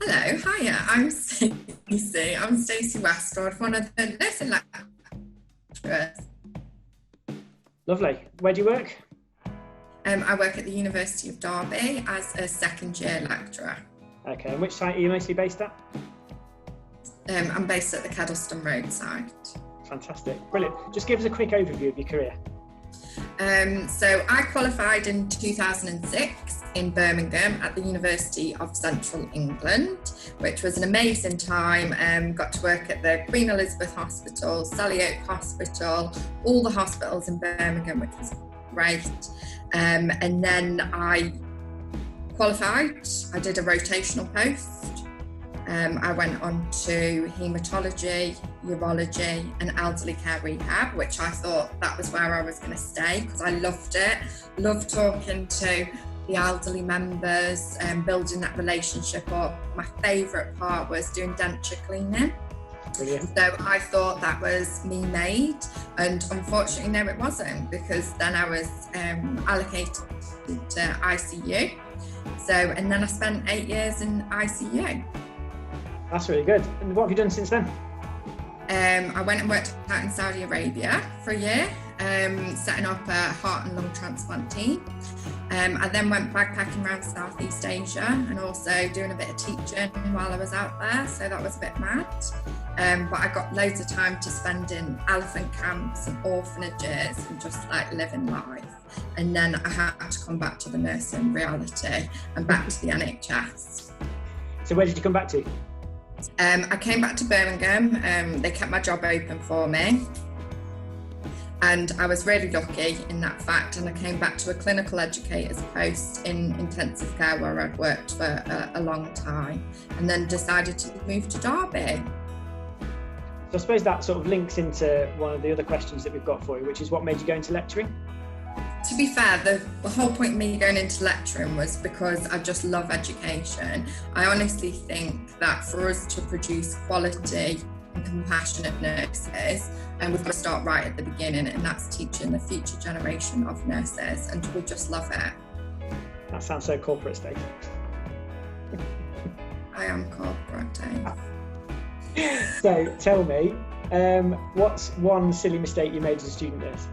Hello, hiya, I'm Stacey. I'm Stacey Westwood, one of the nursing lecturers. Lovely. Where do you work? I work at the University of Derby as a second year lecturer. Okay, and which site are you mostly based at? I'm based at the Kedleston Road site. Fantastic. Brilliant. Just give us a quick overview of your career. So I qualified in 2006 in Birmingham at the University of Central England, which was an amazing time. Got to work at the Queen Elizabeth Hospital, Sally Oak Hospital, all the hospitals in Birmingham, which was great. And then I qualified. I did a rotational post. I went on to haematology, urology and elderly care rehab, which I thought that was where I was going to stay because I loved it. Loved talking to the elderly members and building that relationship up. My favourite part was doing denture cleaning. Brilliant. So I thought that was me made, and unfortunately no, it wasn't, because then I was allocated to ICU. And then I spent 8 years in ICU. That's really good. And what have you done since then? I went and worked out in Saudi Arabia for a year, setting up a heart and lung transplant team. I then went backpacking around Southeast Asia and also doing a bit of teaching while I was out there, so that was a bit mad. But I got loads of time to spend in elephant camps and orphanages and just like living life. And then I had to come back to the nursing reality and back to the NHS. So where did you come back to? I came back to Birmingham. They kept my job open for me. And I was really lucky in that fact. And I came back to a clinical educator's post in intensive care where I'd worked for a long time, and then decided to move to Derby. So I suppose that sort of links into one of the other questions that we've got for you, which is what made you go into lecturing? To be fair, the whole point of me going into lecturing was because I just love education. I honestly think that for us to produce quality and compassionate nurses, and we've got to start right at the beginning, and that's teaching the future generation of nurses, and we just love it. That sounds so corporate, Stacey. I am corporate, Dave. So tell me, what's one silly mistake you made as a student nurse?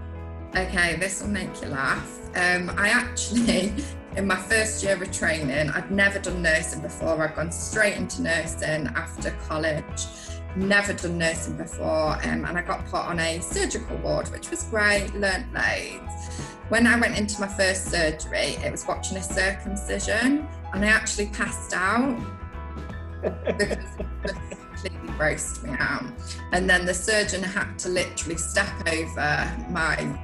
Okay, this will make you laugh. I actually, in my first year of training, I'd never done nursing before. I'd gone straight into nursing after college. Never done nursing before, and I got put on a surgical ward, which was great, learnt loads. When I went into my first surgery, it was watching a circumcision, and I actually passed out because it just completely grossed me out. And then the surgeon had to literally step over my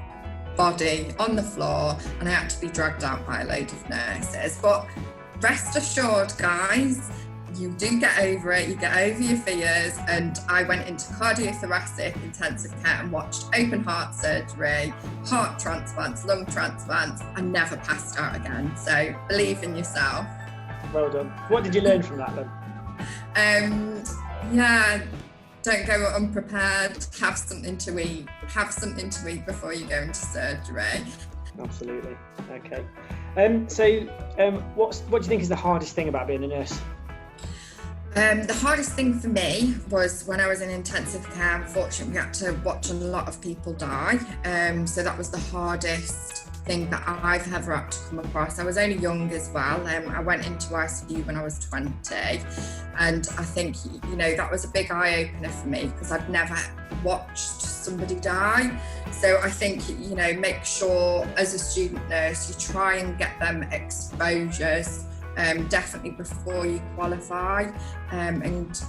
body on the floor, and I had to be dragged out by a load of nurses. But rest assured, guys, you do get over it, you get over your fears. And I went into cardiothoracic intensive care and watched open heart surgery, heart transplants, lung transplants. I never passed out again. So believe in yourself. Well done. What did you learn from that then? Don't go unprepared. Have something to eat. Before you go into surgery. Absolutely. Okay. What do you think is the hardest thing about being a nurse? The hardest thing for me was when I was in intensive care. Unfortunately, we had to watch a lot of people die. So that was the hardest thing that I've ever had to come across. I was only young as well. I went into ICU when I was 20, and I think, that was a big eye-opener for me because I'd never watched somebody die. So I think, make sure as a student nurse you try and get them exposures definitely before you qualify, and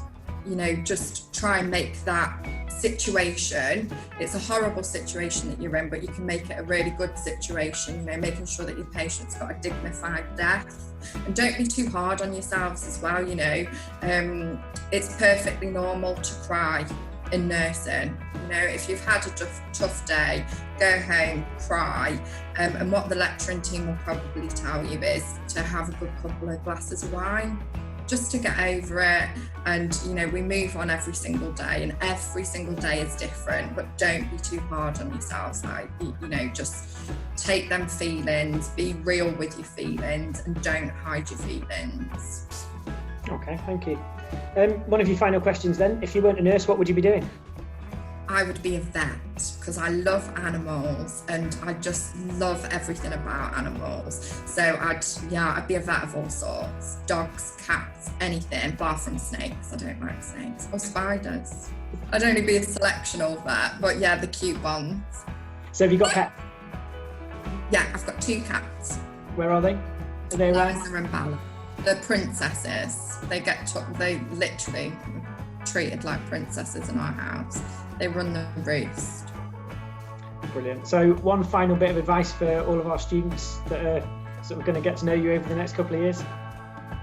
just try and make that situation, it's a horrible situation that you're in, but you can make it a really good situation, making sure that your patient's got a dignified death. And don't be too hard on yourselves as well. It's perfectly normal to cry in nursing. If you've had a tough day, go home, cry, and what the lecturing team will probably tell you is to have a good couple of glasses of wine just to get over it. And we move on every single day, and every single day is different, but don't be too hard on yourselves. Just take them feelings, be real with your feelings, and don't hide your feelings. Okay, thank you. One of your final questions then. If you weren't a nurse, what would you be doing? I would be a vet because I love animals and I just love everything about animals. So I'd be a vet of all sorts. Dogs, cats, anything, bar from snakes. I don't like snakes or spiders. I'd only be a selectional vet, but yeah, the cute ones. So have you got pets? Yeah, I've got 2 cats. Where are they? Are they around? Liza and Bella. They're princesses. They literally treated like princesses in our house. They run the roost. Brilliant. So one final bit of advice for all of our students that are sort of going to get to know you over the next couple of years.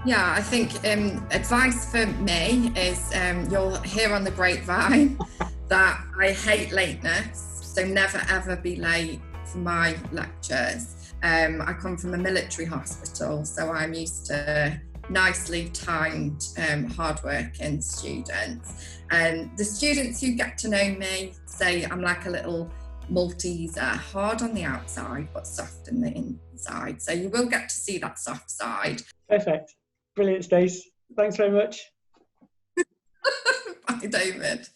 Yeah, I think advice for me is you'll hear on the grapevine that I hate lateness, so never ever be late for my lectures. I come from a military hospital, so I'm used to nicely timed, hardworking students. And the students who get to know me say I'm like a little Malteser, hard on the outside but soft in the inside. So you will get to see that soft side. Perfect. Brilliant, Stace. Thanks very much. Bye, David.